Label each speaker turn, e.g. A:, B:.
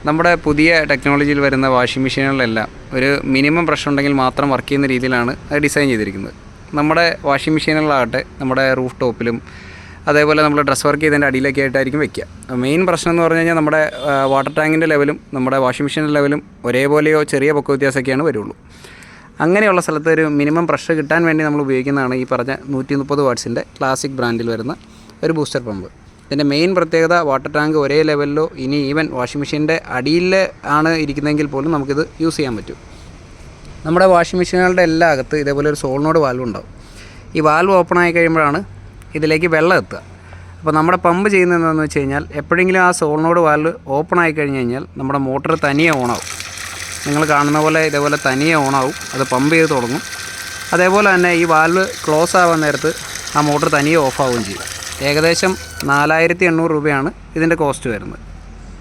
A: നമ്മുടെ പുതിയ ടെക്നോളജിയിൽ വരുന്ന വാഷിംഗ് മെഷീനുകളിലെല്ലാം ഒരു മിനിമം പ്രഷർ ഉണ്ടെങ്കിൽ മാത്രം വർക്ക് ചെയ്യുന്ന രീതിയിലാണ് അത് ഡിസൈൻ ചെയ്തിരിക്കുന്നത്. നമ്മുടെ വാഷിംഗ് മെഷീനുകളാകട്ടെ നമ്മുടെ റൂഫ് ടോപ്പിലും അതേപോലെ നമ്മൾ ഡ്രസ് വർക്ക് ചെയ്തതിൻ്റെ അടിയിലൊക്കെ ആയിട്ടായിരിക്കും വെക്കുക. മെയിൻ പ്രശ്നം എന്ന് പറഞ്ഞു കഴിഞ്ഞാൽ നമ്മുടെ വാട്ടർ ടാങ്കിൻ്റെ ലെവലും നമ്മുടെ വാഷിംഗ് മെഷീൻ്റെ ലെവലും ഒരേപോലെയോ ചെറിയ പൊക്ക വ്യത്യാസമൊക്കെയാണ് വരുള്ളൂ. അങ്ങനെയുള്ള സ്ഥലത്ത് ഒരു മിനിമം പ്രഷർ കിട്ടാൻ വേണ്ടി നമ്മൾ ഉപയോഗിക്കുന്നതാണ് ഈ പറഞ്ഞ 130 വാട്ട്സിൻ്റെ ക്ലാസിക് ബ്രാൻഡിൽ വരുന്ന ഒരു ബൂസ്റ്റർ പമ്പ്. ഇതിൻ്റെ മെയിൻ പ്രത്യേകത വാട്ടർ ടാങ്ക് ഒരേ ലെവലിലോ ഇനി ഈവൻ വാഷിംഗ് മെഷീൻ്റെ അടിയിൽ ആണ് ഇരിക്കുന്നതെങ്കിൽ പോലും നമുക്കിത് യൂസ് ചെയ്യാൻ പറ്റും. നമ്മുടെ വാഷിംഗ് മെഷീനുകളുടെ എല്ലാ അകത്ത് ഇതേപോലെ ഒരു സോളിനോഡ് വാൽവ് ഉണ്ടാവും. ഈ വാൽവ് ഓപ്പൺ ആയി കഴിയുമ്പോഴാണ് ഇതിലേക്ക് വെള്ളം എത്തുക. അപ്പോൾ നമ്മുടെ പമ്പ് ചെയ്യുന്നത് എന്താണെന്ന് വെച്ച് കഴിഞ്ഞാൽ എപ്പോഴെങ്കിലും ആ സോളിനോഡ് വാൽവ് ഓപ്പൺ ആയി കഴിഞ്ഞ് കഴിഞ്ഞാൽ നമ്മുടെ മോട്ടർ തനിയെ ഓണാവും. നിങ്ങൾ കാണുന്ന പോലെ ഇതേപോലെ തനിയെ ഓണാവും, അത് പമ്പ് ചെയ്ത് തുടങ്ങും. അതേപോലെ തന്നെ ഈ വാൽവ് ക്ലോസ് ആവാൻ നേരത്ത് ആ മോട്ടർ തനിയെ ഓഫ് ആവുകയും ചെയ്യും. ഏകദേശം 4800 രൂപയാണ് ഇതിൻ്റെ കോസ്റ്റ് വരുന്നത്.